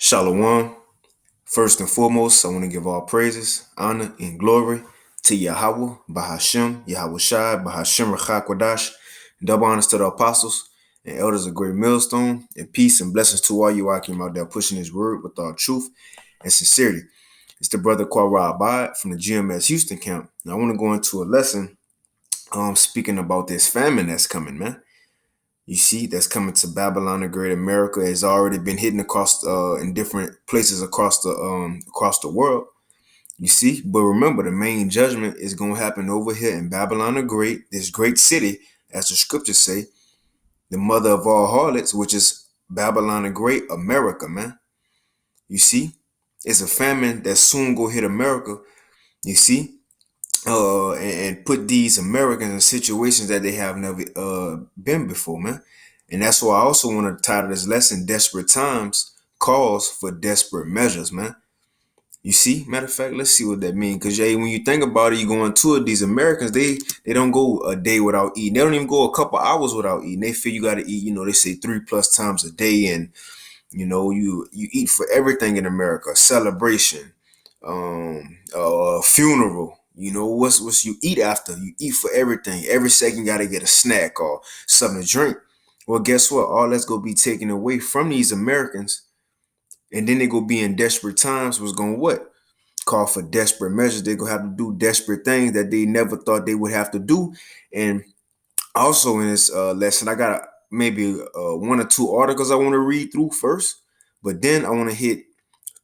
Shalom. First and foremost, I want to give all praises, honor, and glory to Yahweh, Bahashem, Yahweh Shai, Bahashem Rachakwadash. Double honors to the apostles and elders of Great Millstone, and peace and blessings to all you Akim out there pushing his word with all truth and sincerity. It's the brother Kwara Abad from the GMS Houston camp. Now I want to go into a lesson speaking about this famine that's coming, man. You see, that's coming to Babylon, the Great America. Has already been hitting across in different places across the world. You see, but remember, the main judgment is going to happen over here in Babylon the Great, this great city, as the scriptures say, the mother of all harlots, which is Babylon the Great, America, man. You see, it's a famine that soon go hit America. You see, and put these Americans in situations that they have never been before, man. And that's why I also want to title this lesson, Desperate Times Calls for Desperate Measures, man. You see, matter of fact, let's see what that means. Because when you think about it, you go on tour, these Americans, they don't go a day without eating. They don't even go a couple hours without eating. They feel you got to eat, they say 3+ times a day. And, you eat for everything in America, celebration, funeral. What's you eat after? You eat for everything. Every second you gotta get a snack or something to drink. Well, guess what? All that's gonna be taken away from these Americans, and then they gonna be in desperate times. Was gonna what? Call for desperate measures. They're gonna have to do desperate things that they never thought they would have to do. And also in this lesson, I got maybe one or two articles I want to read through first, but then I want to hit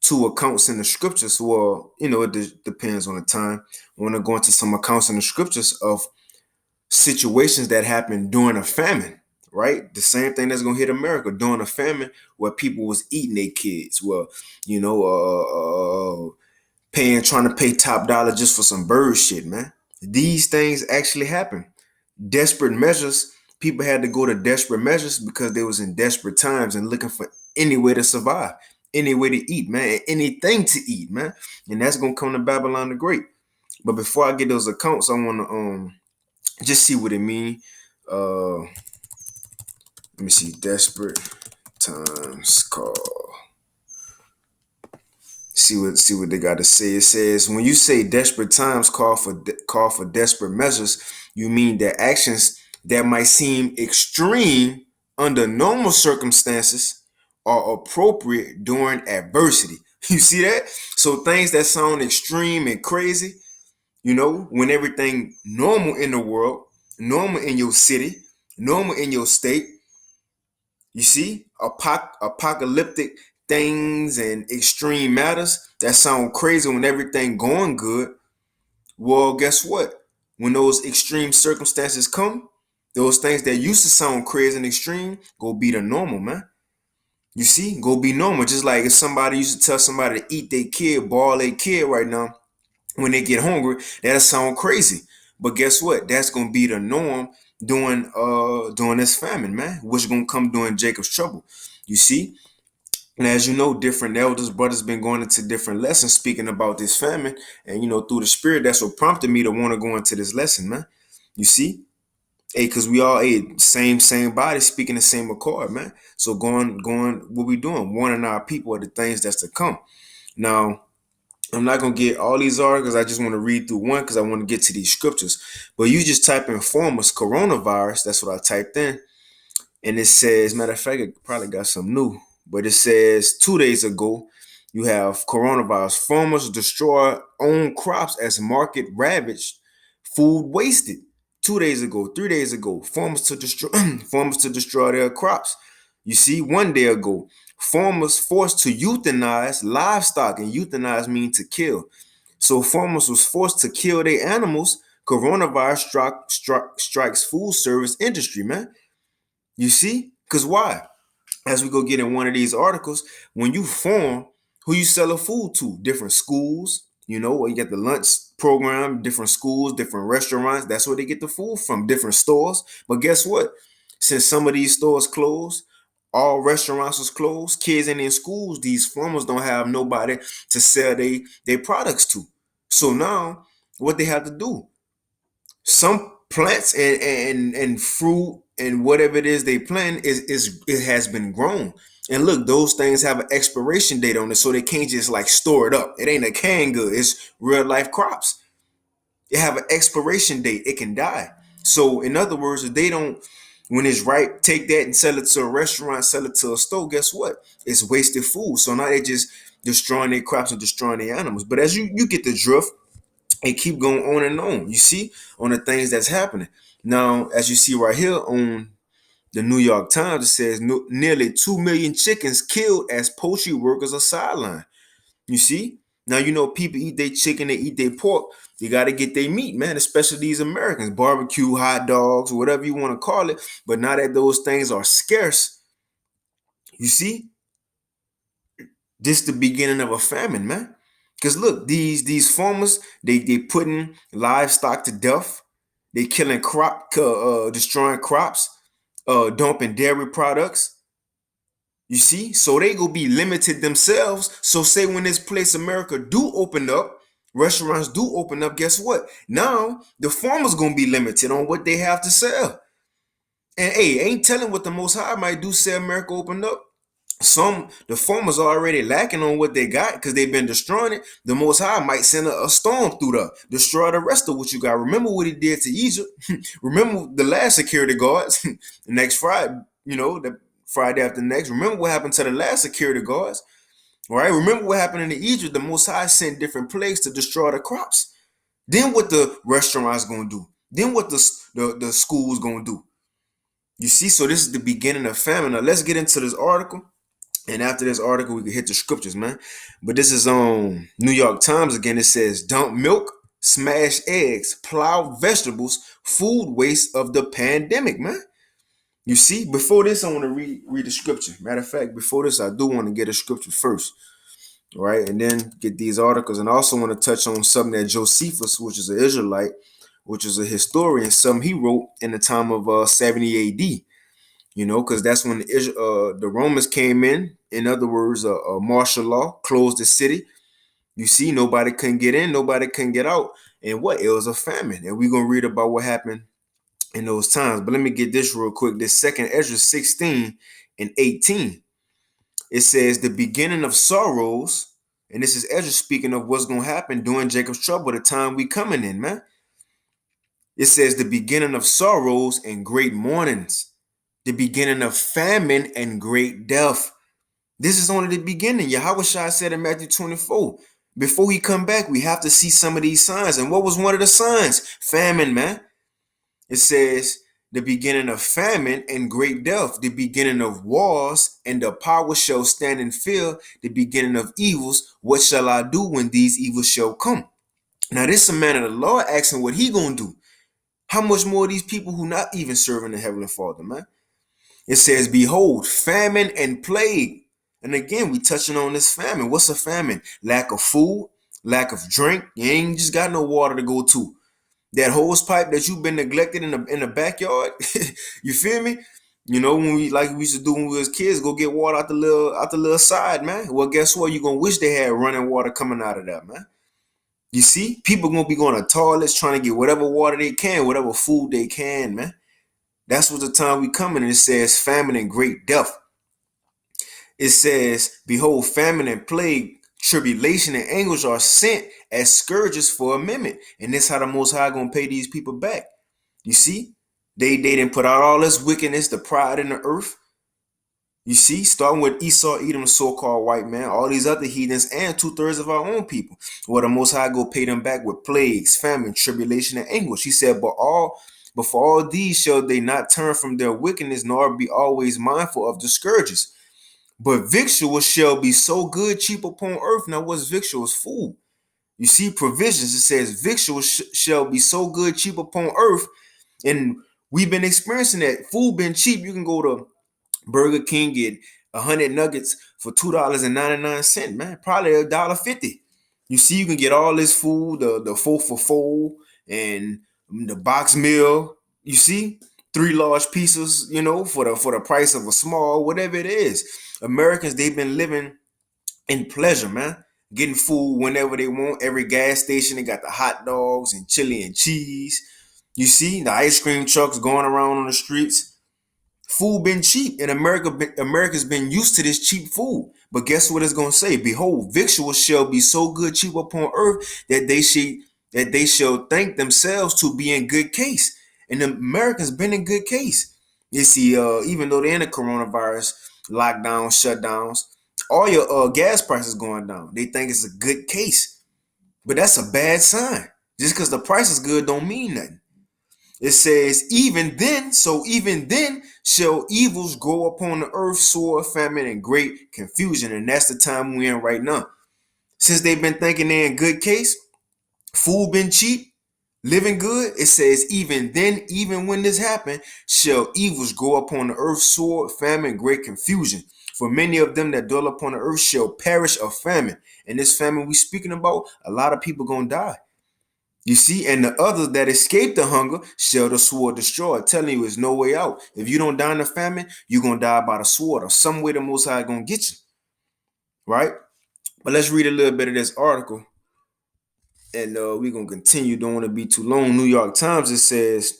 two accounts in the scriptures. Well, it depends on the time. I want to go into some accounts in the scriptures of situations that happened during a famine, right? The same thing that's going to hit America during a famine where people was eating their kids. Well, trying to pay top dollar just for some bird shit, man. These things actually happen. Desperate measures, people had to go to desperate measures because they was in desperate times and looking for any way to survive, any way to eat, man, anything to eat, man. And that's gonna come to Babylon the Great. But before I get those accounts, I want to just see what it mean. Let me see. Desperate times call. See what they got to say. It says when you say desperate times call for desperate measures, you mean that actions that might seem extreme under normal circumstances are appropriate during adversity. You see that? So things that sound extreme and crazy, when everything normal in the world, normal in your city, normal in your state, you see, apocalyptic things and extreme matters that sound crazy when everything going good. Well, guess what? When those extreme circumstances come, those things that used to sound crazy and extreme go be the normal, man. You see, go be normal. Just like if somebody used to tell somebody to eat their kid, boil their kid right now, when they get hungry, that'll sound crazy. But guess what? That's gonna be the norm during this famine, man, which is gonna come during Jacob's trouble. You see? And as you know, different elders, brothers been going into different lessons speaking about this famine. And through the spirit, that's what prompted me to want to go into this lesson, man. You see? Hey, because we all same body speaking the same accord, man. So going, what we doing? Warning our people of the things that's to come. Now, I'm not going to get all these articles. I just want to read through one because I want to get to these scriptures. But you just type in formers coronavirus. That's what I typed in. And it says, matter of fact, it probably got some new. But it says 2 days ago, you have coronavirus. Farmers destroy own crops as market ravaged. Food wasted. 2 days ago, 3 days ago, farmers to destroy farmers to destroy their crops. You see, 1 day ago, farmers forced to euthanize livestock, and euthanize means to kill. So farmers was forced to kill their animals. Coronavirus strikes food service industry, man. You see, because why? As we go get in one of these articles, when you farm, who you selling food to? Different schools, where you get the lunch program, different schools, different restaurants. That's where they get the food from, different stores. But guess what? Since some of these stores closed, all restaurants was closed, kids ain't in schools, these farmers don't have nobody to sell their products to. So now what they have to do, some plants and fruit and whatever it is they plant is it has been grown. And look, those things have an expiration date on it, so they can't just like store it up. It ain't a canned good. It's real life crops. It have an expiration date. It can die. So in other words, if they don't, when it's ripe, take that and sell it to a restaurant, sell it to a store. Guess what? It's wasted food. So now they just destroying their crops and destroying their animals. But as you get the drift and keep going on and on, you see on the things that's happening. Now, as you see right here on the New York Times, it says nearly 2 million chickens killed as poultry workers are sidelined. You see? Now, you know, people eat their chicken, they eat their pork. You got to get their meat, man, especially these Americans. Barbecue, hot dogs, whatever you want to call it. But now that those things are scarce, you see, this the beginning of a famine, man. Because look, these farmers, they putting livestock to death. They killing destroying crops, dumping dairy products. You see, so they gonna be limited themselves. So say when this place America do open up, restaurants do open up. Guess what? Now the farmers gonna be limited on what they have to sell. And hey, ain't telling what the Most High might do. Say America open up. The farmers are already lacking on what they got because they've been destroying it. The Most High might send a storm through the destroy the rest of what you got. Remember what he did to Egypt. Remember the last security guards. Next Friday, the Friday after next. Remember what happened to the last security guards. All right. Remember what happened in Egypt. The Most High sent different plagues to destroy the crops. Then what the restaurants gonna do? Then what the schools gonna do? You see. So this is the beginning of famine. Now let's get into this article. And after this article, we can hit the scriptures, man. But this is on New York Times again. It says, dump milk, smash eggs, plow vegetables, food waste of the pandemic, man. You see, before this, I want to read the scripture. Matter of fact, before this, I do want to get a scripture first, right? And then get these articles. And I also want to touch on something that Josephus, which is an Israelite, which is a historian, something he wrote in the time of 70 AD. Because that's when the Romans came in. In other words, martial law closed the city. You see, nobody couldn't get in, nobody couldn't get out. And what? It was a famine. And we're going to read about what happened in those times. But let me get this real quick. This second Ezra 16 and 18. It says, the beginning of sorrows. And this is Ezra speaking of what's going to happen during Jacob's trouble, the time we coming in, man. It says, the beginning of sorrows and great mournings, the beginning of famine and great death. This is only the beginning. Yahweh Shai said in Matthew 24, before he come back, we have to see some of these signs. And what was one of the signs? Famine, man. It says the beginning of famine and great death, the beginning of wars, and the power shall stand in fear, the beginning of evils. What shall I do when these evils shall come? Now, this is a man of the Lord asking what he gonna do. How much more of these people who not even serving the Heavenly Father, man? It says, behold, famine and plague. And again, we touching on this famine. What's a famine? Lack of food, lack of drink. You ain't just got no water to go to. That hose pipe that you've been neglected in the backyard. You feel me? When we used to do when we was kids, go get water out the little side, man. Well, guess what? You're gonna wish they had running water coming out of that, man. You see, people gonna be going to toilets trying to get whatever water they can, whatever food they can, man. That's what the time we coming. And it says famine and great death. It says, behold, famine and plague, tribulation and anguish are sent as scourges for a minute. And this how the Most High gonna pay these people back. You see, they didn't put out all this wickedness, the pride in the earth. You see, starting with Esau, Edom, so-called white man, all these other heathens, and 2/3 of our own people. Well, the Most High go pay them back with plagues, famine, tribulation, and anguish. He said, but for all these shall they not turn from their wickedness, nor be always mindful of the scourges. But victuals shall be so good, cheap upon earth. Now, what's victuals? Food. You see, provisions. It says victuals shall be so good, cheap upon earth. And we've been experiencing that. Food been cheap. You can go to Burger King, get 100 nuggets for $2.99, man. Probably $1.50. You see, you can get all this food, the 4 for 4 and the box meal. You see, 3 large pieces, for the price of a small, whatever it is. Americans, they've been living in pleasure, man. Getting food whenever they want. Every gas station, they got the hot dogs and chili and cheese. You see, the ice cream trucks going around on the streets. Food been cheap, and America's been used to this cheap food. But guess what it's gonna say? Behold, victuals shall be so good cheap upon earth that they shall think themselves to be in good case. And the Americans been in good case. You see, even though they're in the coronavirus lockdowns, shutdowns, all your gas prices going down. They think it's a good case, but that's a bad sign. Just because the price is good don't mean nothing. It says, even then shall evils grow upon the earth, sword, famine, and great confusion. And that's the time we're in right now. Since they've been thinking they're in good case, food been cheap, living good, it says, even then, even when this happened, shall evils grow upon the earth, sword, famine, great confusion. For many of them that dwell upon the earth shall perish of famine. And this famine we speaking about, a lot of people gonna die. You see, and the others that escape the hunger shall the sword destroy. Telling you, there's no way out. If you don't die in the famine, you're gonna die by the sword, or some way the Most High gonna get you, right? But let's read a little bit of this article, and we're gonna continue. Don't want to be too long. New York Times, it says,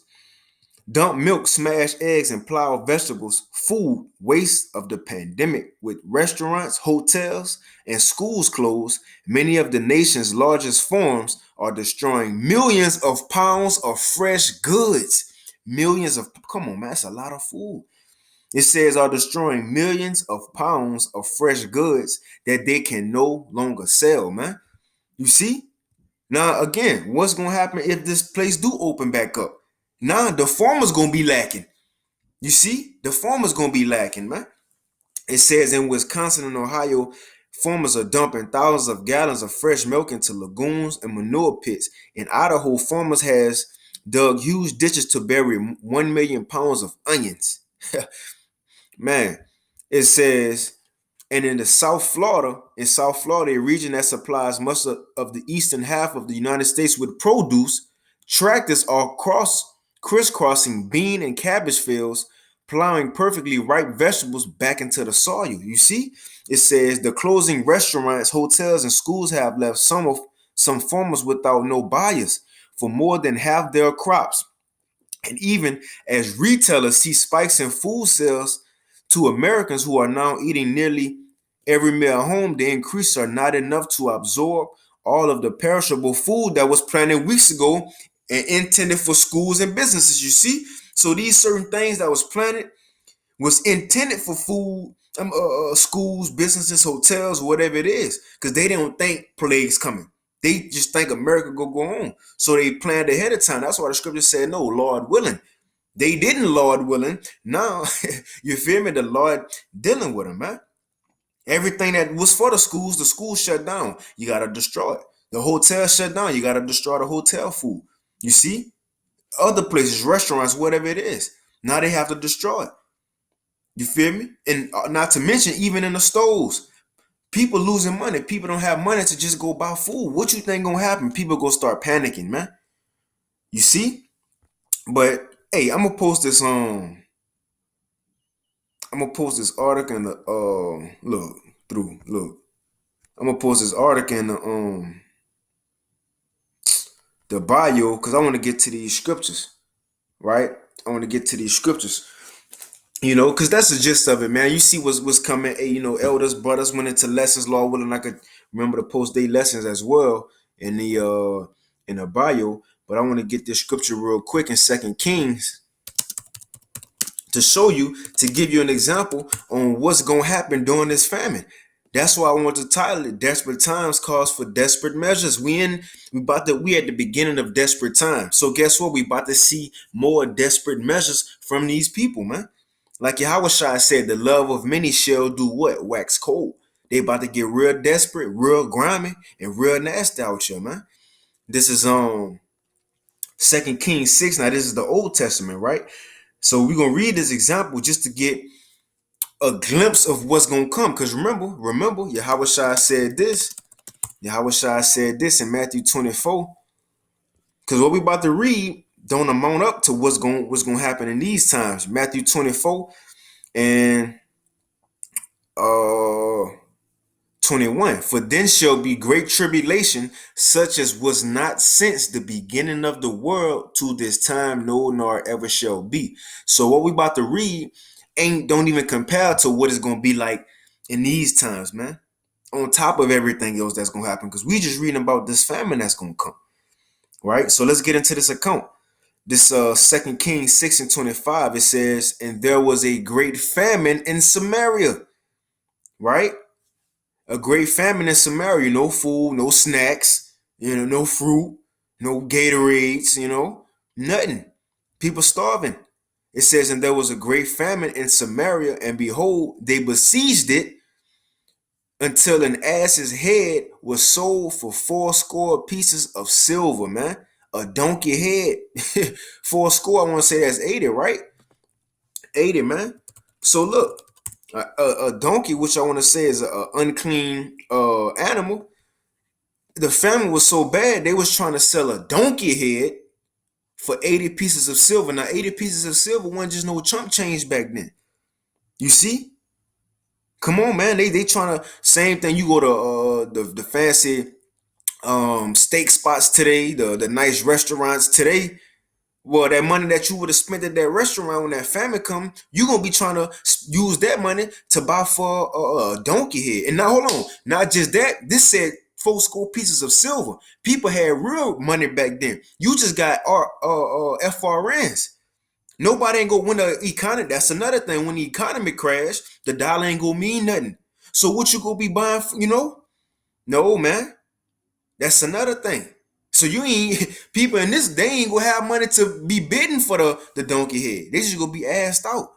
dump milk, smash eggs, and plow vegetables. Food waste of the pandemic. With restaurants, hotels, and schools closed, many of the nation's largest farms are destroying millions of pounds of fresh goods. Come on, man, that's a lot of food. It says are destroying millions of pounds of fresh goods that they can no longer sell, man. You see? Now, again, what's going to happen if this place do open back up? Now, the farmer's going to be lacking. You see? The farmer's going to be lacking, man. It says in Wisconsin and Ohio, farmers are dumping thousands of gallons of fresh milk into lagoons and manure pits. In Idaho, farmers has dug huge ditches to bury 1 million pounds of onions. Man, it says, and in South Florida, a region that supplies much of the eastern half of the United States with produce, tractors are crisscrossing bean and cabbage fields, plowing perfectly ripe vegetables back into the soil. You see, it says the closing restaurants, hotels, and schools have left some farmers without no buyers for more than half their crops. And even as retailers see spikes in food sales to Americans who are now eating nearly every meal at home, the increases are not enough to absorb all of the perishable food that was planted weeks ago and intended for schools and businesses. You see, so these certain things that was planted was intended for food, schools, businesses, hotels, whatever it is, because they don't think plagues coming. They just think America go on. So they planned ahead of time. That's why the scripture said, no, Lord willing. They didn't, Lord willing. Now, you feel me? The Lord dealing with them, man. Everything that was for the schools shut down. You got to destroy it. The hotel shut down. You got to destroy the hotel food. You see? Other places, restaurants, whatever it is. Now they have to destroy it. You feel me? And not to mention, even in the stores, people losing money. People don't have money to just go buy food. What you think gonna happen? People gonna start panicking, man. You see? But hey, I'm gonna post this I'm gonna post this article in the look. I'm gonna post this article in the bio because I want to get to these scriptures, right? I want to get to these scriptures. You know, because that's the gist of it, man. You see what's coming. Hey, you know, elders, brothers went into lessons, Lord willing. I could remember the post-day lessons as well in the bio. But I want to get this scripture real quick in 2 Kings to show you, to give you an example on what's gonna happen during this famine. That's why I want to title it "Desperate Times Calls for Desperate Measures." We at the beginning of desperate times. So guess what? We about to see more desperate measures from these people, man. Like Yahweh said, the love of many shall do what? Wax cold. They about to get real desperate, real grimy, and real nasty out here, man. This is 2 Kings 6. Now, this is the Old Testament, right? So we're gonna read this example just to get a glimpse of what's gonna come. Because remember, Yahweh said this. Yahweh said this in Matthew 24. Because what we about to read don't amount up to what's gonna happen in these times. Matthew 24 and 21. For then shall be great tribulation, such as was not since the beginning of the world to this time, no, nor ever shall be. So what we about to read ain't don't even compare to what it's gonna be like in these times, man. On top of everything else that's gonna happen, because we just reading about this famine that's gonna come, right? So let's get into this account. This Second Kings 6:25, it says, and there was a great famine in Samaria, right? A great famine in Samaria. No food, no snacks, no fruit, no Gatorades, nothing. People starving. It says, and there was a great famine in Samaria, and behold, they besieged it until an ass's head was sold for 80 pieces of silver, man. A donkey head. 80, I want to say that's 80, right? 80, man. So look, a donkey, which I want to say is an unclean animal. The famine was so bad, they was trying to sell a donkey head for 80 pieces of silver. Now, 80 pieces of silver wasn't just no chump change back then. You see? Come on, man. They trying to, same thing. You go to the fancy steak spots today, the nice restaurants today. Well, that money that you would have spent at that restaurant when that famine come, you gonna be trying to use that money to buy for a donkey head. And now hold on, not just that. This said 80 pieces of silver. People had real money back then. You just got FRNs. Nobody ain't gonna win the economy. That's another thing. When the economy crash, the dollar ain't gonna mean nothing. So what you gonna be buying? No, man. That's another thing. So you ain't people in this day ain't gonna have money to be bidding for the donkey head. They just gonna be asked out.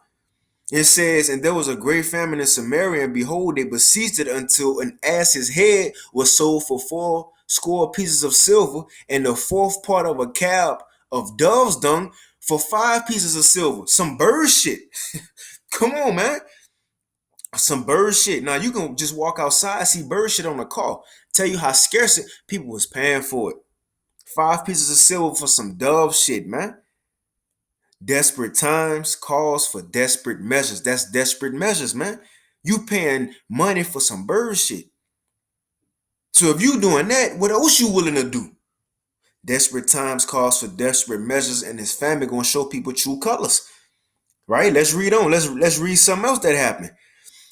It says, and there was a great famine in Samaria, and behold, they besieged it until an ass's head was sold for 80 pieces of silver, and the fourth part of a cab of dove's dung for 5 pieces of silver. Some bird shit. Come on, man. Some bird shit. Now you can just walk outside, see bird shit on the car. Tell you how scarce it people was paying for it. 5 pieces of silver for some dove shit, man. Desperate times calls for desperate measures. That's desperate measures, man. You paying money for some bird shit. So if you doing that, what else you willing to do? Desperate times calls for desperate measures, and his family gonna show people true colors. Right? Let's read on. Let's read something else that happened.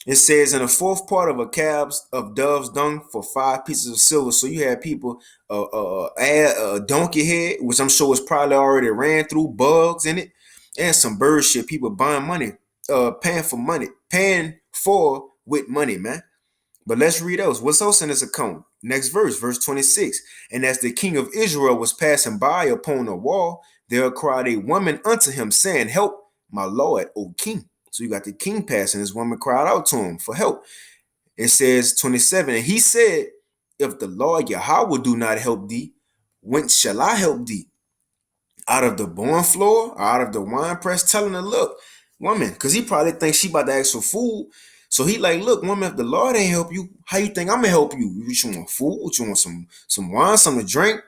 It says, in the fourth part of a calves of dove's dung for 5 pieces of silver. So you had people add a donkey head, which I'm sure was probably already ran through bugs in it, and some bird shit. People buying money, paying for with money, man. But let's read else. What's else in this account? Next verse 26. And as the king of Israel was passing by upon a wall, there cried a woman unto him, saying, help my lord, O king. So you got the king passing. This woman cried out to him for help. It says 27. And he said, if the Lord Yahweh do not help thee, whence shall I help thee? Out of the barn floor or out of the wine press? Telling her, look, woman, because he probably thinks she about to ask for food. So he like, look, woman, if the Lord ain't help you, how you think I'm gonna help you? You want food? You want some wine, something to drink?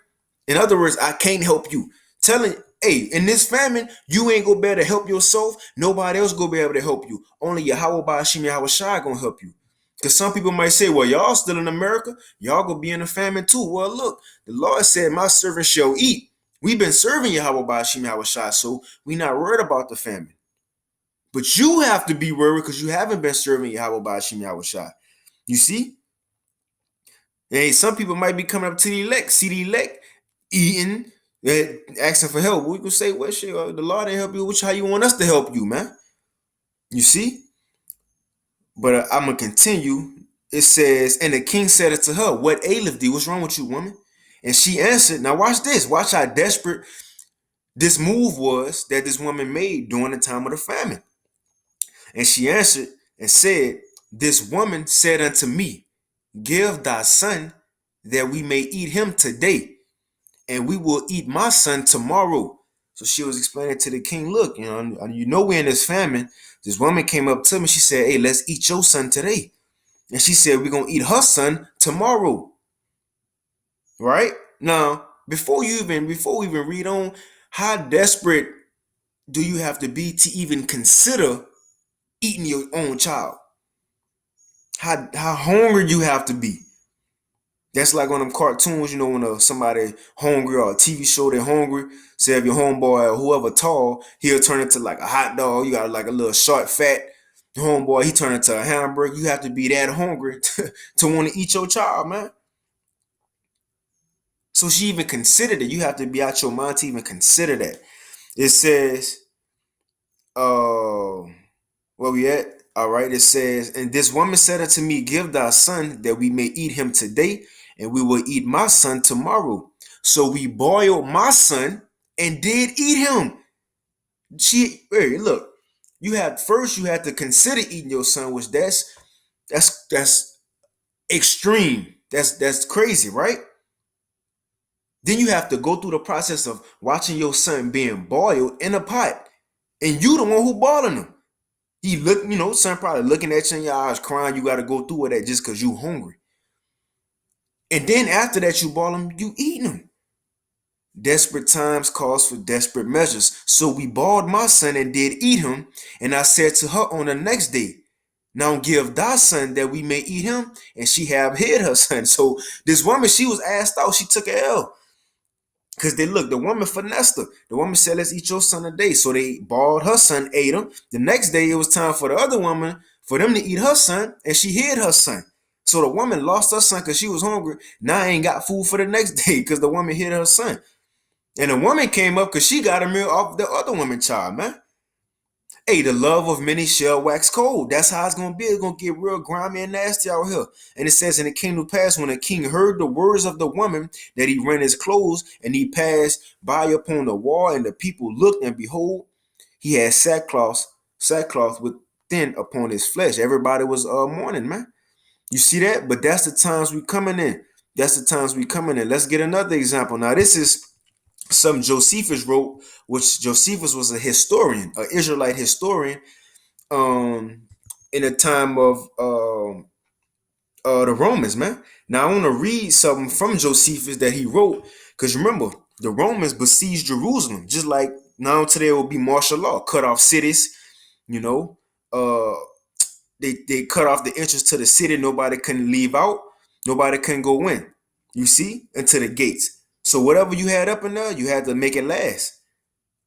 In other words, I can't help you. Telling, hey, in this famine, you ain't gonna be able to help yourself. Nobody else gonna be able to help you. Only Yahweh Ba'ashim Yahweh Shai gonna help you. Because some people might say, well, y'all still in America. Y'all gonna be in a famine too. Well, look, the Lord said, my servant shall eat. We've been serving Yahweh Ba'ashim Yahweh Shai, so we not worried about the famine. But you have to be worried because you haven't been serving Yahweh Ba'ashim Yahweh Shai. You see? Hey, some people might be coming up to the elect, see the elect eating, asking for help. We can say, well, shit, the Lord ain't help you. Which how you want us to help you, man? You see? But I'm going to continue. It says, and the king said it to her, what aileth thee? What's wrong with you, woman? And she answered, now watch this. Watch how desperate this move was that this woman made during the time of the famine. And she answered and said, this woman said unto me, give thy son that we may eat him today, and we will eat my son tomorrow. So she was explaining to the king, look, we're in this famine. This woman came up to me. She said, hey, let's eat your son today. And she said, we're going to eat her son tomorrow. Right? Now, before we even read on, how desperate do you have to be to even consider eating your own child? How hungry you have to be. That's like on them cartoons, when somebody hungry or a TV show they're hungry. Say if your homeboy or whoever tall, he'll turn into like a hot dog. You got like a little short, fat Homeboy, he turned into a hamburger. You have to be that hungry to want to eat your child, man. So she even considered it. You have to be out your mind to even consider that. It says, uh, where we at? All right, it says, and this woman said unto me, give thy son that we may eat him today, and we will eat my son tomorrow. So we boiled my son and did eat him. Hey, look, you had to consider eating your son, which that's extreme. That's crazy, right? Then you have to go through the process of watching your son being boiled in a pot, and you the one who boiling him. He look, son probably looking at you in your eyes, crying. You got to go through with that just because you hungry. And then after that, you boil him, you eating him. Desperate times calls for desperate measures. So we boiled my son and did eat him. And I said to her on the next day, now give thy son that we may eat him. And she have hid her son. So this woman, she was asked out. She took a L. Because the woman finessed her. The woman said, let's eat your son today. So they boiled her son, ate him. The next day, it was time for the other woman, for them to eat her son, and she hid her son. So the woman lost her son because she was hungry. Now I ain't got food for the next day because the woman hid her son. And the woman came up because she got a meal off the other woman's child, man. Hey, the love of many shall wax cold. That's how it's gonna be. It's gonna get real grimy and nasty out here. And it says, and it came to pass when the king heard the words of the woman that he rent his clothes, and he passed by upon the wall, and the people looked, and behold, he had sackcloth with thin upon his flesh. Everybody was mourning, man. You see that? But that's the times we coming in. That's the times we coming in. Let's get another example. Now, this is some Josephus wrote, which Josephus was a historian, an Israelite historian, um, in the time of the Romans, man. Now I want to read something from Josephus that he wrote, because remember, the Romans besieged Jerusalem, just like now today will be martial law, cut off cities, you know, uh, they cut off the entrance to the city. Nobody can leave out. Nobody can go in. You see, into the gates. So whatever you had up in there, you had to make it last.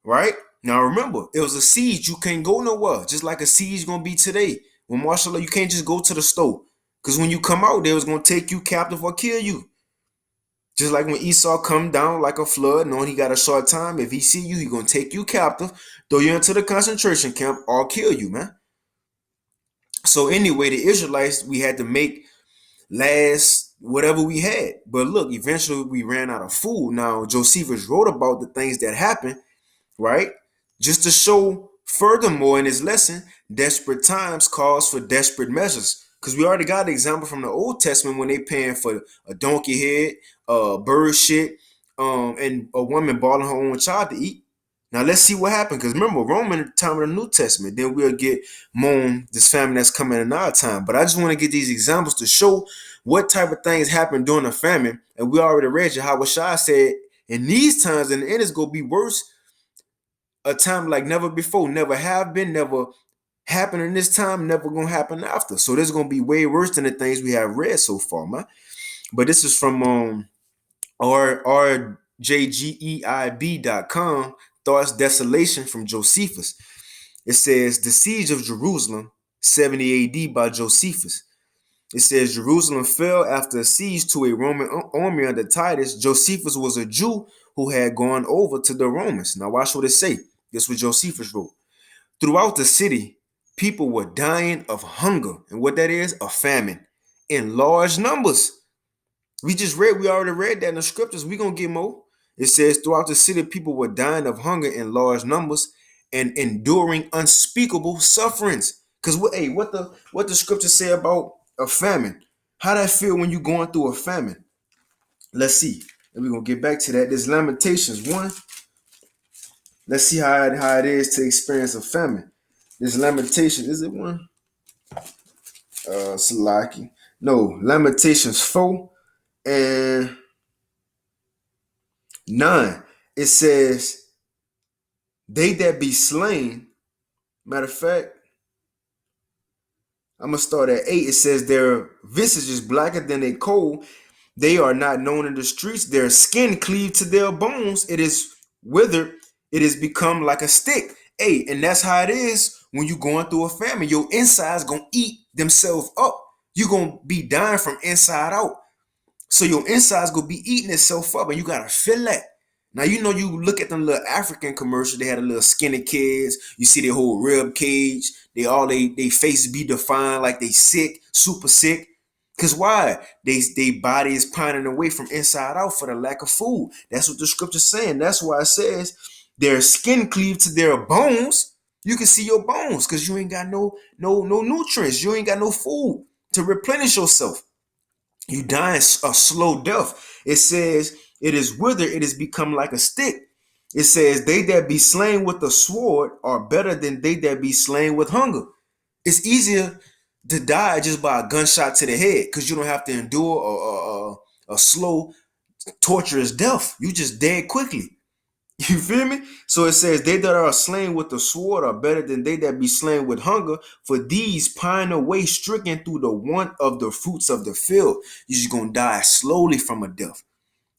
Right? Now remember, it was a siege. You can't go nowhere. Just like a siege gonna be today. When martial law, you can't just go to the store. Because when you come out, they was gonna take you captive or kill you. Just like when Esau come down like a flood, knowing he got a short time, if he see you, he gonna take you captive, throw you into the concentration camp, or kill you, man. So anyway, the Israelites, we had to make last whatever we had. But look, eventually we ran out of food. Now Josephus wrote about the things that happened, right? Just to show furthermore in his lesson, desperate times calls for desperate measures. Because we already got an example from the Old Testament when they paying for a donkey head, bird shit, and a woman balling her own child to eat. Now let's see what happened. Because remember, Roman at the time of the New Testament. Then we'll get moan this famine that's coming in our time. But I just want to get these examples to show what type of things happen during a famine. And we already read you how Shai said in these times, and the end is gonna be worse, a time like never before, never have been, never happened in this time, never gonna happen after. So this is gonna be way worse than the things we have read so far, man. But this is from rjgeib.com, Thoughts Desolation from Josephus. It says the siege of Jerusalem, 70 AD by Josephus. It says Jerusalem fell after a siege to a Roman army under Titus. Josephus was a Jew who had gone over to the Romans. Now watch what it say. This is what Josephus wrote. Throughout the city, people were dying of hunger. And what that is, a famine in large numbers. We already read that in the scriptures. We're going to get more. It says throughout the city, people were dying of hunger in large numbers and enduring unspeakable sufferings. Because what the scriptures say about a famine? How that feel when you going through a famine? Let's see. And we're going to get back to that. There's Lamentations 1. Let's see how it is to experience a famine. This Lamentation, is it one? Salaki. No, Lamentations 4 and 9. It says, they that be slain, matter of fact, I'm going to start at 8. It says, their visage is blacker than a coal. They are not known in the streets. Their skin cleaved to their bones. It is withered. It has become like a stick. Hey, and that's how it is when you going through a famine. Your insides gonna eat themselves up. You're gonna be dying from inside out. So your insides gonna be eating itself up, and you gotta feel that. Now you know you look at them little African commercials. They had a little skinny kids. You see their whole rib cage. They face be defined like they sick, super sick. Cause why? They body is pining away from inside out for the lack of food. That's what the scripture's saying. That's why it says their skin cleave to their bones. You can see your bones because you ain't got no nutrients. You ain't got no food to replenish yourself. You dying a slow death. It says, it is withered, it has become like a stick. It says, they that be slain with the sword are better than they that be slain with hunger. It's easier to die just by a gunshot to the head because you don't have to endure a slow, torturous death. You just dead quickly. You feel me? So it says, they that are slain with the sword are better than they that be slain with hunger, for these pine away stricken through the want of the fruits of the field. You're just going to die slowly from a death.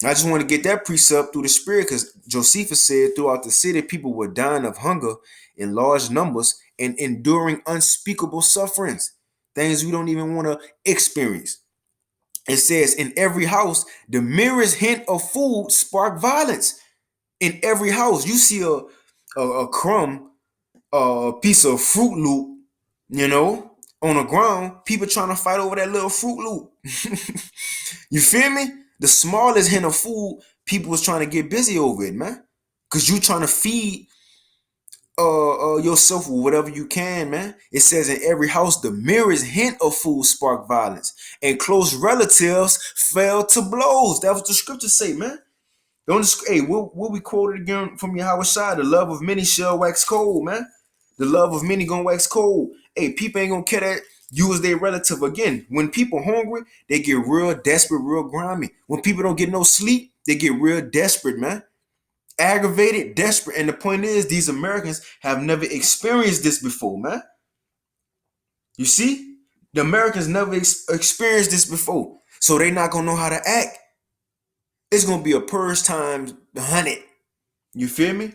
I just want to get that precept through the spirit because Josephus said throughout the city, people were dying of hunger in large numbers and enduring unspeakable sufferings, things we don't even want to experience. It says, in every house, the merest hint of food spark violence. In every house, you see a crumb, a piece of Fruit Loop, on the ground. People trying to fight over that little Fruit Loop. You feel me? The smallest hint of food, people was trying to get busy over it, man. Cause you trying to feed yourself with whatever you can, man. It says in every house, the merest hint of food spark violence, and close relatives fell to blows. That's what the scriptures say, man. Don't hey, what we quoted again from Yahweh Shai, the love of many shall wax cold, man. The love of many gonna wax cold. Hey, people ain't gonna care that you as their relative again. When people hungry, they get real desperate, real grimy. When people don't get no sleep, they get real desperate, man. Aggravated, desperate. And the point is, these Americans have never experienced this before, man. You see? The Americans never experienced this before. So they not gonna know how to act. It's gonna be a purge times 100. You feel me?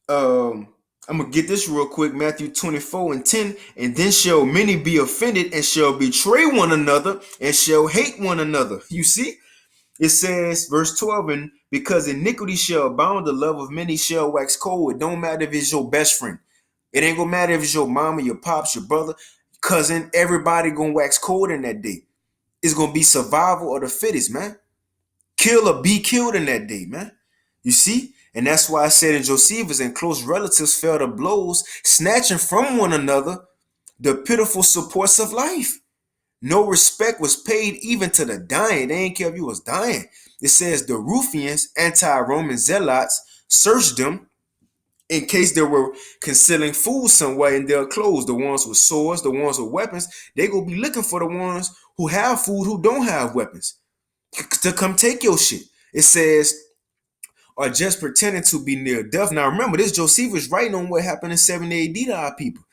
I'm gonna get this real quick. Matthew 24:10. And then shall many be offended and shall betray one another and shall hate one another. You see? It says, verse 12, and because iniquity shall abound, the love of many shall wax cold. It don't matter if it's your best friend. It ain't gonna matter if it's your mama, your pops, your brother, cousin. Everybody gonna wax cold in that day. It's gonna be survival of the fittest, man. Kill or be killed in that day, man. You see? And that's why I said in Josephus, and close relatives fell to blows, snatching from one another the pitiful supports of life. No respect was paid even to the dying. They didn't care if you was dying. It says the Ruffians, anti-Roman zealots, searched them in case they were concealing food somewhere in their clothes. The ones with swords, the ones with weapons, they gonna be looking for the ones who have food, who don't have weapons, to come take your shit. It says, are just pretending to be near death. Now remember, this Josephus writing on what happened in 70 AD to our people.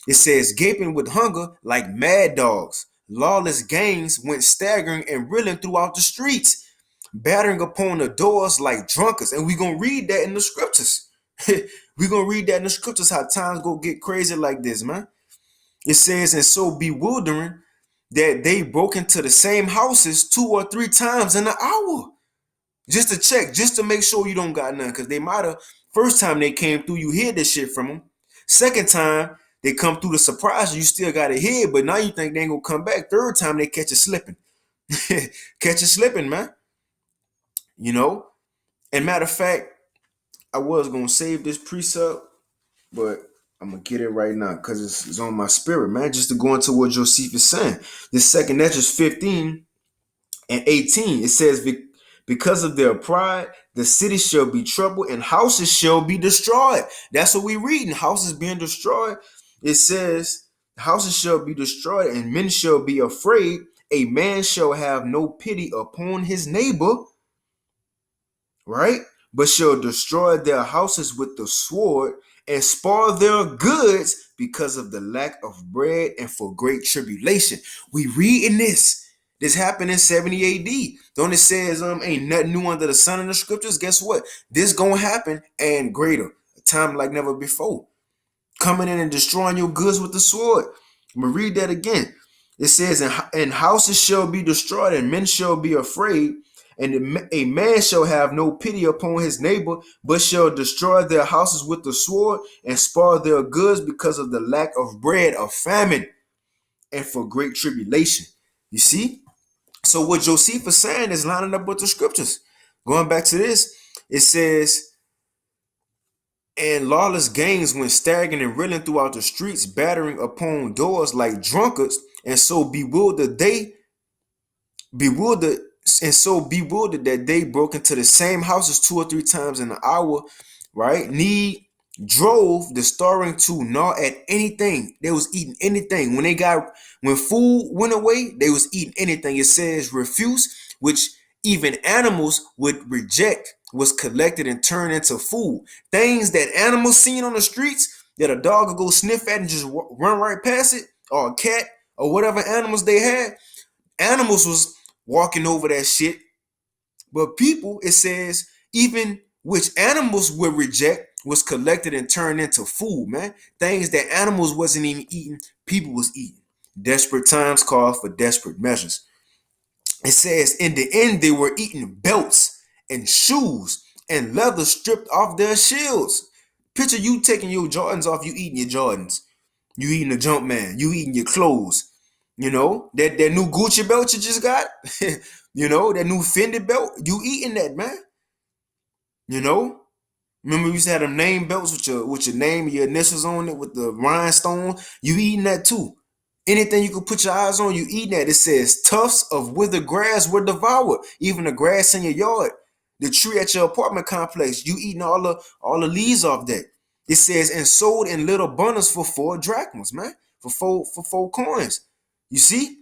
It says, gaping with hunger like mad dogs. Lawless gangs went staggering and reeling throughout the streets, battering upon the doors like drunkards. And we're going to read that in the scriptures. We're going to read that in the scriptures, how times go get crazy like this, man. It says, and so bewildering that they broke into the same houses 2 or 3 times in an hour. Just to check, just to make sure you don't got none. Because they might have, first time they came through, you hear this shit from them. Second time, they come through the surprise, you still got it here, but now you think they ain't gonna come back. Third time, they catch you slipping. Catch you slipping, man. You know? And matter of fact, I was gonna save this precept, but I'm gonna get it right now because it's on my spirit, man. Just to go into what Josephus is saying. This second Esdras 15 and 18, it says, because of their pride, the city shall be troubled and houses shall be destroyed. That's what we read. Houses being destroyed. It says, houses shall be destroyed and men shall be afraid. A man shall have no pity upon his neighbor, right? But shall destroy their houses with the sword and spoil their goods because of the lack of bread and for great tribulation. We read in this. This happened in 70 AD. Don't it says ain't nothing new under the sun in the scriptures? Guess what? This gonna happen and greater. A time like never before. coming in and destroying your goods with the sword. I'm gonna read that again. It says, and houses shall be destroyed, and men shall be afraid, and a man shall have no pity upon his neighbor, but shall destroy their houses with the sword, and spoil their goods because of the lack of bread, of famine, and for great tribulation. You see? So what Josephus is saying is lining up with the scriptures. Going back to this, it says, and lawless gangs went staggering and reeling throughout the streets, battering upon doors like drunkards, and so bewildered bewildered that they broke into the same houses 2 or 3 times in an hour, right? Need drove the starving to gnaw at anything. They was eating anything. When food went away, they was eating anything. It says refuse, which even animals would reject, was collected and turned into food. Things that animals seen on the streets that a dog would go sniff at and just run right past it, or a cat, or whatever animals they had. Animals was walking over that shit. But people, it says, even which animals would reject, was collected and turned into food, man. Things that animals wasn't even eating, people was eating. Desperate times call for desperate measures. It says, in the end, they were eating belts and shoes and leather stripped off their shields. Picture you taking your Jordans off, you eating your Jordans. You eating a jump man. You eating your clothes. You know, that new Gucci belt you just got. You know, that new Fendi belt. You eating that, man. You know? Remember we used to have them name belts with your name and your initials on it with the rhinestone. You eating that too. Anything you could put your eyes on, you eating that. It says tufts of withered grass were devoured. Even the grass in your yard. The tree at your apartment complex. You eating all the leaves off that. It says, and sold in little bundles for 4 drachmas, man. For four coins. You see?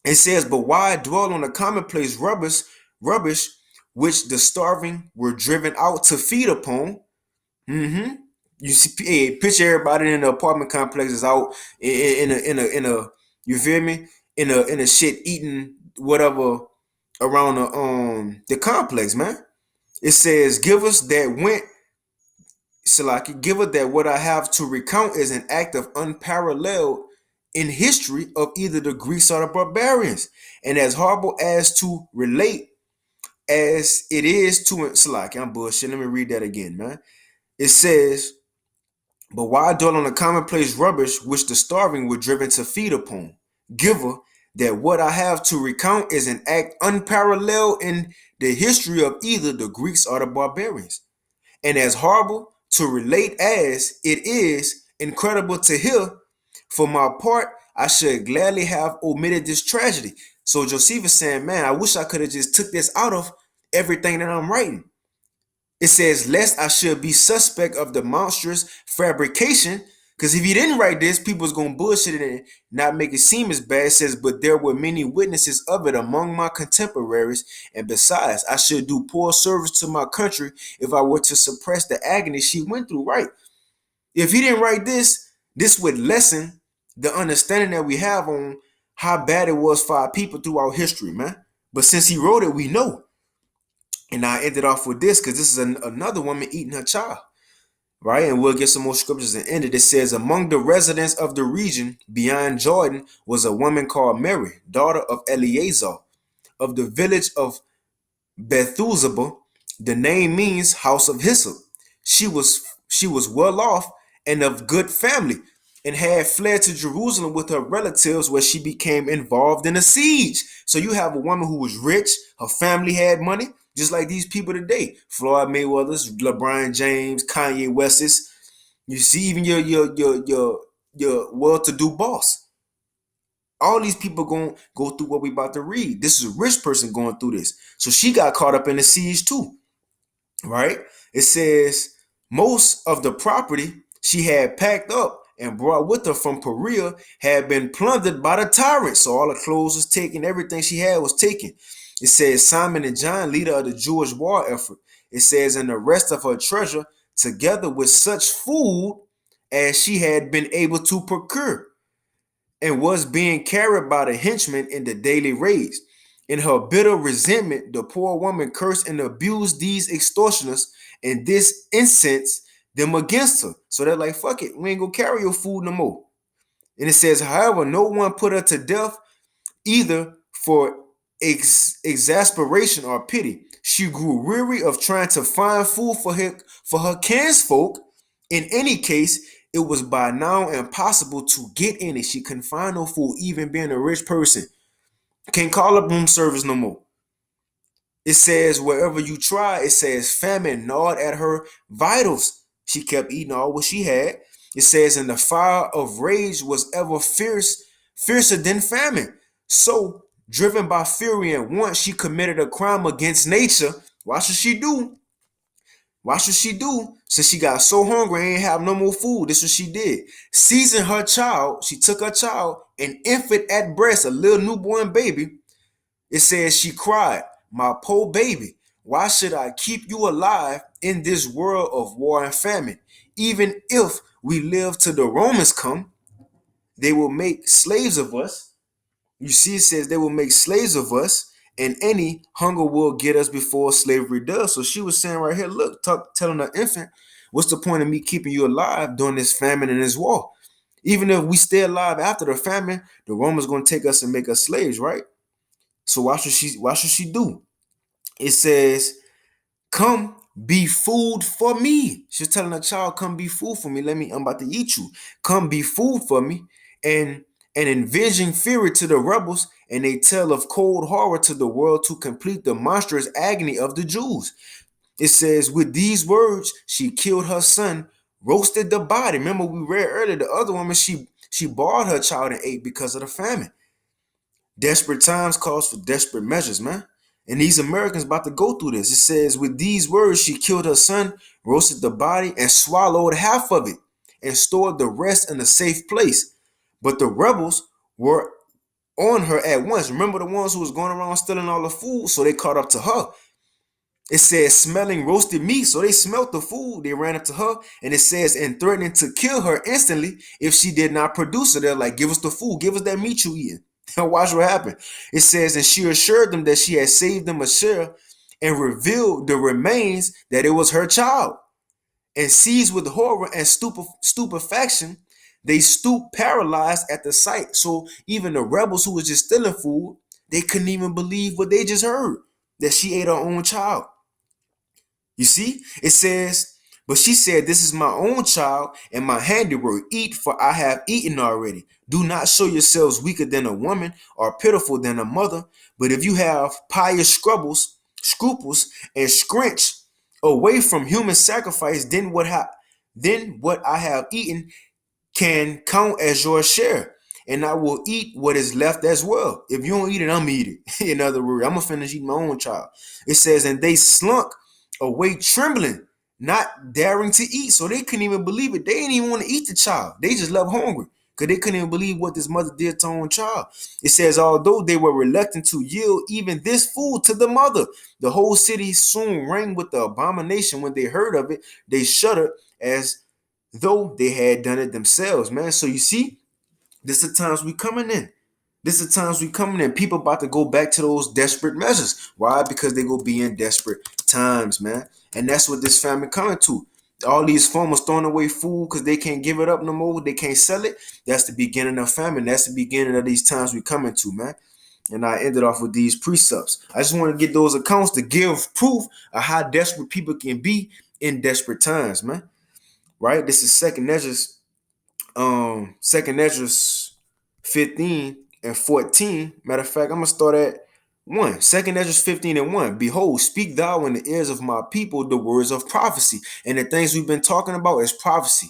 It says, but why dwell on the commonplace rubbish which the starving were driven out to feed upon? Mm-hmm. You see, picture everybody in the apartment complexes out in a you feel me? In a shit eating whatever around the complex, man. It says, give us that went Salaki, give it that what I have to recount is an act of unparalleled in history of either the Greeks or the barbarians, and as horrible as to relate as it is to Salaki. I'm bullshit. Let me read that again, man. It says, but why dwell on the commonplace rubbish which the starving were driven to feed upon? Giver, that what I have to recount is an act unparalleled in the history of either the Greeks or the barbarians, and as horrible to relate as it is incredible to hear. For my part, I should gladly have omitted this tragedy. So Josephus saying, man, I wish I could have just took this out of everything that I'm writing. It says, lest I should be suspect of the monstrous fabrication. Because if you didn't write this, people's gonna bullshit it and not make it seem as bad. It says, but there were many witnesses of it among my contemporaries, and besides, I should do poor service to my country if I were to suppress the agony she went through. Right? If he didn't write this, this would lessen the understanding that we have on how bad it was for our people throughout history, man. But since he wrote it, we know. And I ended off with this because this is another woman eating her child, right? And we'll get some more scriptures and end it. It says, among the residents of the region beyond Jordan was a woman called Mary, daughter of Eleazar, of the village of Bethuzaba. The name means house of hyssop. She was well off and of good family, and had fled to Jerusalem with her relatives, where she became involved in a siege. So you have a woman who was rich, her family had money, just like these people today. Floyd Mayweather's, LeBron James, Kanye West's. You see, even your well-to-do boss. All these people going to go through what we about to read. This is a rich person going through this. So she got caught up in the siege too, right? It says most of the property she had packed up and brought with her from Perea had been plundered by the tyrant. So all her clothes was taken, everything she had was taken. It says Simon and John, leader of the Jewish war effort. It says, and the rest of her treasure, together with such food as she had been able to procure, and was being carried by the henchmen in the daily raids. In her bitter resentment, the poor woman cursed and abused these extortioners, and this incense them against her. So they're like, fuck it, we ain't gonna carry your food no more. And it says, however, no one put her to death either for exasperation or pity. She grew weary of trying to find food for her kinsfolk. In any case, it was by now impossible to get any. She couldn't find no food, even being a rich person. Can't call up room service no more. It says wherever you try, it says famine gnawed at her vitals. She kept eating all what she had. It says, and the fire of rage was ever fiercer than famine. So, driven by fury and want, she committed a crime against nature. Why should she do? Why should she do? Since she got so hungry and ain't have no more food, this is what she did. Seizing her child, she took her child, an infant at breast, a little newborn baby. It says she cried, my poor baby, why should I keep you alive in this world of war and famine? Even if we live till the Romans come, they will make slaves of us. You see, it says they will make slaves of us, and any hunger will get us before slavery does. So she was saying right here, look, telling her infant, what's the point of me keeping you alive during this famine and this war? Even if we stay alive after the famine, the Romans going to take us and make us slaves, right? So why should she do? It says, come be food for me. She's telling her child, come be food for me. I'm about to eat you. Come be food for me. And envision fury to the rebels, and they tell of cold horror to the world to complete the monstrous agony of the Jews. It says, with these words, she killed her son, roasted the body. Remember, we read earlier, the other woman, she boiled her child and ate because of the famine. Desperate times calls for desperate measures, man. And these Americans about to go through this. It says, with these words, she killed her son, roasted the body, and swallowed half of it, and stored the rest in a safe place. But the rebels were on her at once. Remember the ones who was going around stealing all the food, so they caught up to her. It says smelling roasted meat, so they smelt the food. They ran up to her, and it says, and threatening to kill her instantly if she did not produce it. They're like, give us the food, give us that meat you eating. Watch what happened. It says, and she assured them that she had saved them a share and revealed the remains that it was her child. And seized with horror and stupefaction, they stooped paralyzed at the sight. So even the rebels who was just stealing food, they couldn't even believe what they just heard, that she ate her own child. You see, it says, but she said, this is my own child and my handiwork. Eat, for I have eaten already. Do not show yourselves weaker than a woman or pitiful than a mother. But if you have pious scruples, and scrunch away from human sacrifice, then what I have eaten can count as your share, and I will eat what is left as well. If you don't eat it, I'm eat it. In other words, I'm gonna finish eating my own child. It says, and they slunk away trembling, not daring to eat. So they couldn't even believe it. They didn't even want to eat the child. They just left hungry because they couldn't even believe what this mother did to her own child. It says, although they were reluctant to yield even this food to the mother, the whole city soon rang with the abomination. When they heard of it, they shuddered as though they had done it themselves, man. So you see, this is the times we coming in. This is the times we coming in. People about to go back to those desperate measures. Why? Because they go be in desperate times, man. And that's what this famine coming to. All these farmers throwing away food because they can't give it up no more. They can't sell it. That's the beginning of famine. That's the beginning of these times we coming to, man. And I ended off with these precepts. I just want to get those accounts to give proof of how desperate people can be in desperate times, man. Right? This is second Esdras 15 and 14. Matter of fact, I'm gonna start at 1. Second Esdras 15 and 1. Behold, speak thou in the ears of my people the words of prophecy. And the things we've been talking about is prophecy.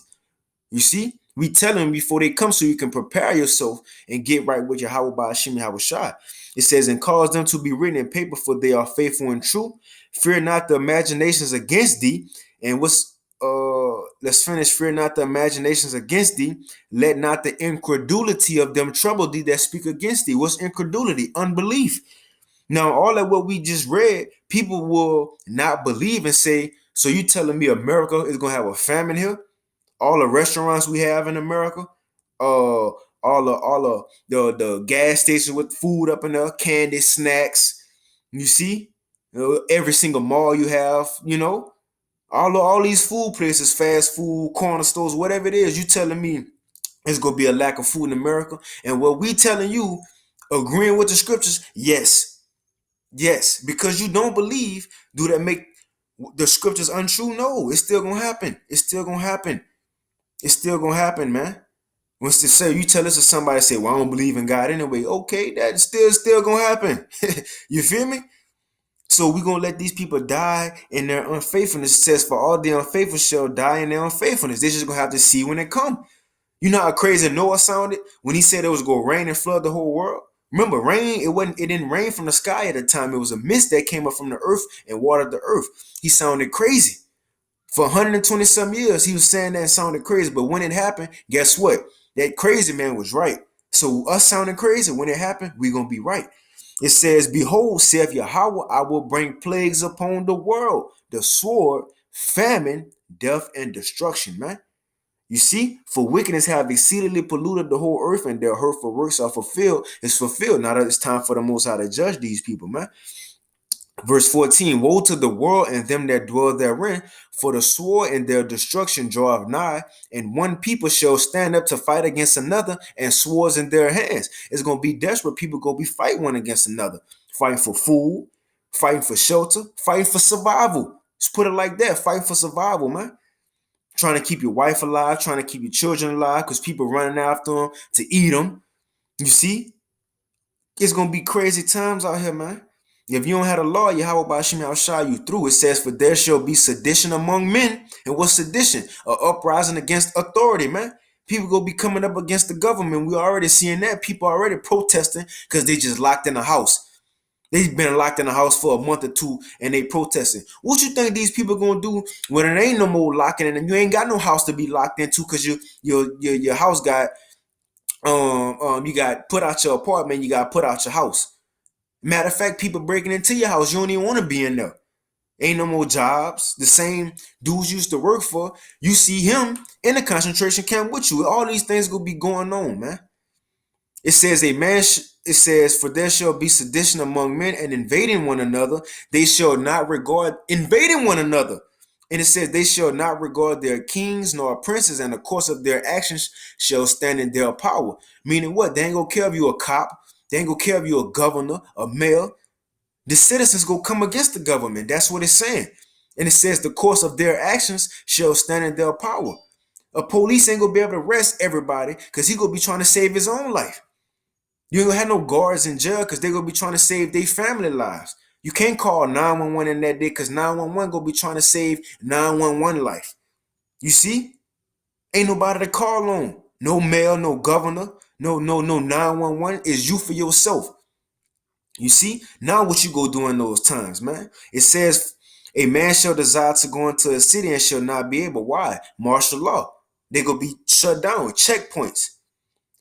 You see, we tell them before they come so you can prepare yourself and get right with Yahweh by Hashem Yahweh Shai. It says, and cause them to be written in paper, for they are faithful and true. Fear not the imaginations against thee. And let's finish. Fear not the imaginations against thee. Let not the incredulity of them trouble thee that speak against thee. What's incredulity? Unbelief. Now, all of what we just read, people will not believe and say, so you telling me America is gonna have a famine here? All the restaurants we have in America, all the gas stations with food up in there, candy, snacks. You see, every single mall you have, All these food places, fast food, corner stores, whatever it is, you telling me it's gonna be a lack of food in America? And what we telling you, agreeing with the scriptures, yes, yes, because you don't believe, do that make the scriptures untrue? No, it's still gonna happen. It's still gonna happen. It's still gonna happen, man. Once they say, you tell us, or somebody say, well, I don't believe in God anyway. Okay, that's still gonna happen. You feel me? So we gonna let these people die in their unfaithfulness. It says, for all the unfaithful shall die in their unfaithfulness. They just gonna have to see when it come. You know how crazy Noah sounded when he said it was gonna rain and flood the whole world? Remember, rain, it didn't rain from the sky at the time. It was a mist that came up from the earth and watered the earth. He sounded crazy. For 120 some years, he was saying that and sounded crazy. But when it happened, guess what? That crazy man was right. So us sounding crazy, when it happened, we gonna be right. It says, behold, saith Yahweh, I will bring plagues upon the world, the sword, famine, death, and destruction, man. You see, for wickedness have exceedingly polluted the whole earth, and their hurtful works are fulfilled. It's fulfilled. Now that it's time for the Most High to judge these people, man. Verse 14, woe to the world and them that dwell therein, for the sword and their destruction draweth nigh, and one people shall stand up to fight against another, and swords in their hands. It's going to be desperate. People going to be fighting one against another, fighting for food, fighting for shelter, fighting for survival. Let's put it like that, fighting for survival, man. Trying to keep your wife alive, trying to keep your children alive, because people running after them to eat them. You see? It's gonna be crazy times out here, man. If you don't have a lawyer, how about Shimmy, I'll shy you through? It says, for there shall be sedition among men. And what's sedition? A uprising against authority, man. People gonna be coming up against the government. We already seeing that. People already protesting because they just locked in the house. They've been locked in the house for a month or two and they protesting. What you think these people gonna do when it ain't no more locking in and you ain't got no house to be locked into because your house got you got put out your apartment, you got put out your house. Matter of fact, people breaking into your house, you don't even want to be in there. Ain't no more jobs. The same dudes you used to work for, you see him in a concentration camp with you. All these things gonna be going on, man. It says it says, for there shall be sedition among men and invading one another. They shall not regard invading one another. And it says, they shall not regard their kings nor princes, and the course of their actions shall stand in their power. Meaning what? They ain't gonna care if you a cop. They ain't gonna care if you a governor, a mayor. The citizens go come against the government. That's what it's saying. And it says the course of their actions shall stand in their power. A police ain't gonna be able to arrest everybody because he gonna be trying to save his own life. You ain't gonna have no guards in jail because they gonna be trying to save their family lives. You can't call 911 in that day because 911 gonna be trying to save 911 life. You see? Ain't nobody to call on. No mayor, no governor, no 911. Is you for yourself. You see? Now what you go do in those times, man? It says a man shall desire to go into a city and shall not be able. Why? Martial law. They gonna be shut down, checkpoints.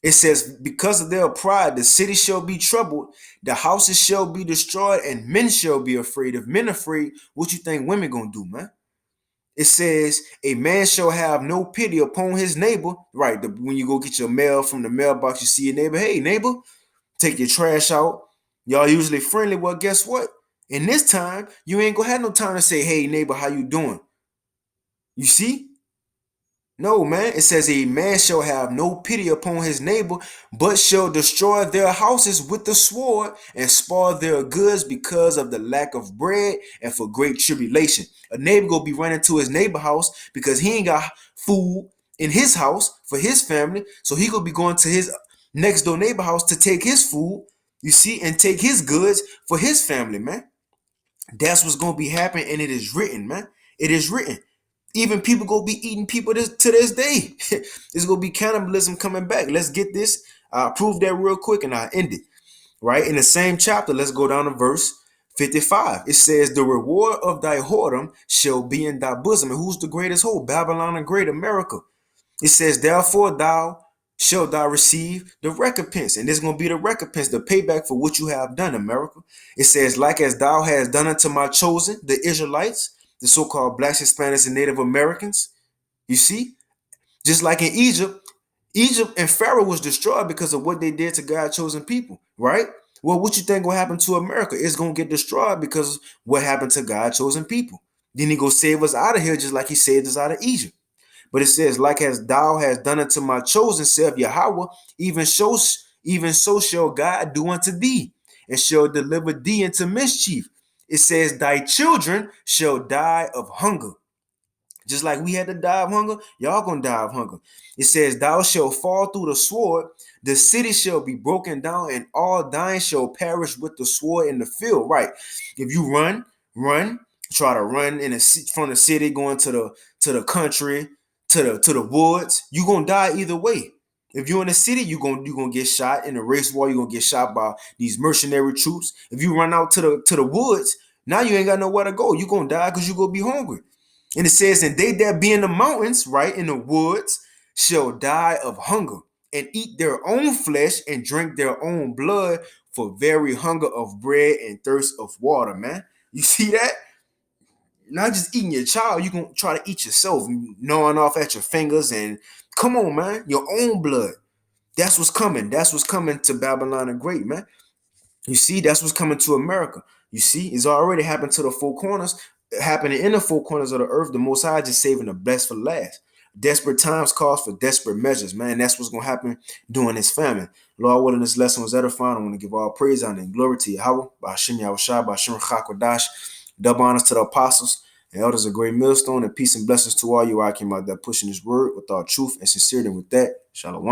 It says, because of their pride, the city shall be troubled, the houses shall be destroyed, and men shall be afraid. If men afraid, what you think women gonna do, man? It says, a man shall have no pity upon his neighbor. Right, when you go get your mail from the mailbox, you see your neighbor. Hey, neighbor, take your trash out. Y'all usually friendly. Well, guess what? In this time, you ain't gonna have no time to say, hey, neighbor, how you doing? You see? No, man. It says a man shall have no pity upon his neighbor, but shall destroy their houses with the sword and spoil their goods because of the lack of bread and for great tribulation. A neighbor gonna be running to his neighbor house because he ain't got food in his house for his family. So he gonna be going to his next door neighbor house to take his food, you see, and take his goods for his family, man. That's what's gonna be happening, and it is written, man. It is written. Even people gonna be eating people to this day. It's gonna be cannibalism coming back. Let's get this. I'll prove that real quick and I'll end it. Right? In the same chapter, let's go down to verse 55. It says, the reward of thy whoredom shall be in thy bosom. And who's the greatest whore? Babylon and great America. It says, therefore thou shalt thou receive the recompense. And this is going to be the recompense, the payback for what you have done, America. It says, like as thou hast done unto my chosen, the Israelites, the so-called blacks, Hispanics, and Native Americans. You see? Just like in Egypt, Egypt and Pharaoh was destroyed because of what they did to God's chosen people, right? Well, what you think will happen to America? It's going to get destroyed because what happened to God's chosen people. Then he go save us out of here just like he saved us out of Egypt. But it says, like as thou hast done unto my chosen self, Yahweh, even so shall God do unto thee, and shall deliver thee into mischief. It says, thy children shall die of hunger. Just like we had to die of hunger, y'all gonna die of hunger. It says, thou shalt fall through the sword, the city shall be broken down, and all thine shall perish with the sword in the field. Right. If you run, try to run from the city, going to the country, to the woods, you gonna die either way. If you're in the city, you're gonna get shot in a race war, you're gonna get shot by these mercenary troops. If you run out to the woods, now you ain't got nowhere to go. You're gonna die because you're gonna be hungry. And it says, and they that be in the mountains, right, in the woods, shall die of hunger, and eat their own flesh, and drink their own blood, for very hunger of bread and thirst of water, man. You see that? Not just eating your child, you gonna try to eat yourself, gnawing off at your fingers, and come on, man, your own blood. That's what's coming. That's what's coming to Babylon the Great, man. You see, that's what's coming to America. You see, it's already happened to the four corners, happening in the four corners of the earth. The Most High just saving the best for last. Desperate times calls for desperate measures, man. That's what's gonna happen during this famine. Lord willing, this lesson was edifying. I want to give all praise, honor, and glory to Yahweh, by Hashem Yahushua, by Hashem Chakodash. Double honors to the apostles and elders of Great Millstone, and peace and blessings to all you. I came out there pushing this word with all truth and sincerity. And with that, Shalom.